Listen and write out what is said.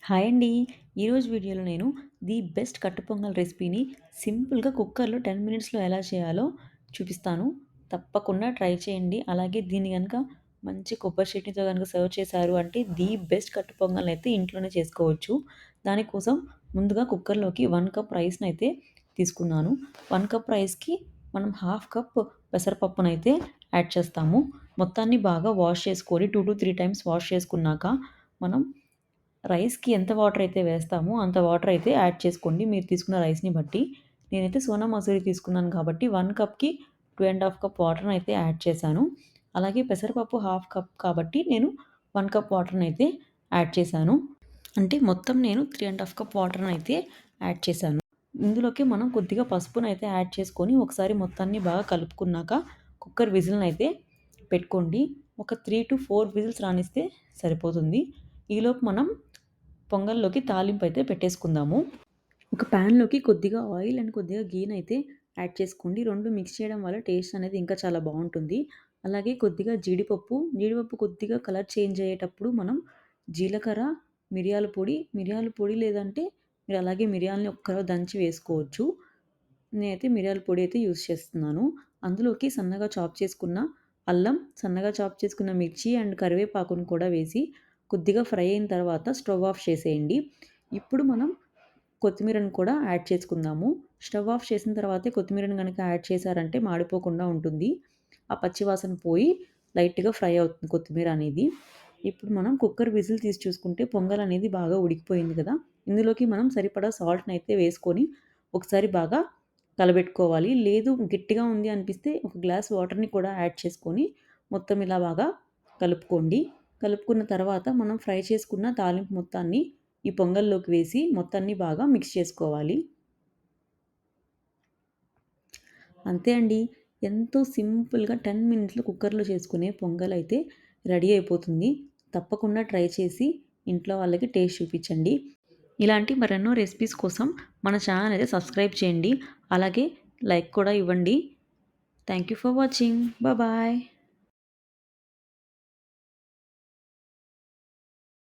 Hi అండి. ఈరోజు వీడియోలో నేను ది బెస్ట్ కట్టు పొంగల్ రెసిపీని సింపుల్‌గా కుక్కర్‌లో 10 మినిట్స్‌లో ఎలా చేయాలో చూపిస్తాను. తప్పకుండా ట్రై చేయండి. అలాగే దీన్ని గనుక మంచి కొబ్బరి చట్నీతో గనుక సర్వ్ చేశారు అంటే ది బెస్ట్ కట్టు పొంగల్‌నైతే ఇంట్లోనే చేసుకోవచ్చు. దానికోసం ముందుగా కుక్కర్‌లోకి 1 కప్ రైస్‌నైతే తీసుకున్నాను. 1 కప్ రైస్‌కి మనం హాఫ్ కప్ పెసరపప్పునైతే యాడ్ చేస్తాము. మొత్తాన్ని బాగా వాష్ చేసుకొని 2-3 టైమ్స్ వాష్ చేసుకున్నాక మనం రైస్‌కి ఎంత వాటర్ అయితే వేస్తామో అంత వాటర్ అయితే యాడ్ చేసుకోండి మీరు తీసుకున్న రైస్‌ని బట్టి. నేనైతే సోనా మసూరి తీసుకున్నాను కాబట్టి 1 కప్‌కి 2 ½ కప్ వాటర్‌నైతే యాడ్ చేశాను. అలాగే పెసరపప్పు హాఫ్ కప్ కాబట్టి నేను 1 కప్ వాటర్‌నైతే యాడ్ చేశాను. అంటే మొత్తం నేను 3 ½ కప్ వాటర్‌నైతే యాడ్ చేశాను. ఇందులోకి మనం కొద్దిగా పసుపునైతే యాడ్ చేసుకొని ఒకసారి మొత్తాన్ని బాగా కలుపుకున్నాక కుక్కర్ విజిల్‌నైతే పెట్టుకోండి. ఒక 3-4 విజిల్స్ రానిస్తే సరిపోతుంది. ఈలోపు మనం పొంగల్లోకి తాలింపైతే పెట్టేసుకుందాము. ఒక ప్యాన్‌లోకి కొద్దిగా ఆయిల్ అండ్ కొద్దిగా గీనైతే యాడ్ చేసుకోండి. 2 మిక్స్ చేయడం వల్ల టేస్ట్ అనేది ఇంకా చాలా బావుంటుంది. అలాగే కొద్దిగా జీడిపప్పు కొద్దిగా కలర్ చేంజ్ అయ్యేటప్పుడు మనం జీలకర్ర, మిరియాల పొడి లేదంటే మీరు అలాగే మిరియాలని ఒక్కరవ దంచి వేసుకోవచ్చు. నేనైతే మిరియాల పొడి అయితే యూజ్ చేస్తున్నాను. అందులోకి సన్నగా చాప్ చేసుకున్న అల్లం, సన్నగా చాప్ చేసుకున్న మిర్చి అండ్ కరివేపాకును కూడా వేసి కొద్దిగా ఫ్రై అయిన తర్వాత స్టవ్ ఆఫ్ చేసేయండి. ఇప్పుడు మనం కొత్తిమీరను కూడా యాడ్ చేసుకుందాము. స్టవ్ ఆఫ్ చేసిన తర్వాతే కొత్తిమీరను గనక యాడ్ చేశారంటే మాడిపోకుండా ఉంటుంది. ఆ పచ్చి వాసన పోయి లైట్‌గా ఫ్రై అవుతుంది కొత్తిమీర అనేది. ఇప్పుడు మనం కుక్కర్ విజిల్ తీసి చూసుకుంటే పొంగల్ అనేది బాగా ఉడికిపోయింది కదా! ఇందులోకి మనం సరిపడా సాల్ట్‌నైతే వేసుకొని ఒకసారి బాగా కలబెట్టుకోవాలి. లేదు గట్టిగా ఉంది అనిపిస్తే ఒక గ్లాస్ వాటర్‌ని కూడా యాడ్ చేసుకొని మొత్తం ఇలా బాగా కలుపుకోండి. కలుపుకున్న తర్వాత మనం ఫ్రై చేసుకున్న తాలింపు మొత్తాన్ని ఈ పొంగల్లోకి వేసి మొత్తాన్ని బాగా మిక్స్ చేసుకోవాలి. అంతే అండి. ఎంతో సింపుల్‌గా 10 మినిట్స్‌లో కుక్కర్‌లో చేసుకునే పొంగలైతే రెడీ అయిపోతుంది. తప్పకుండా ట్రై చేసి ఇంట్లో వాళ్ళకి టేస్ట్ చూపించండి. ఇలాంటి మరెన్నో రెసిపీస్ కోసం మన ఛానల్ అయితే సబ్స్క్రైబ్ చేయండి. అలాగే లైక్ కూడా ఇవ్వండి. Thank you for watching. Bye.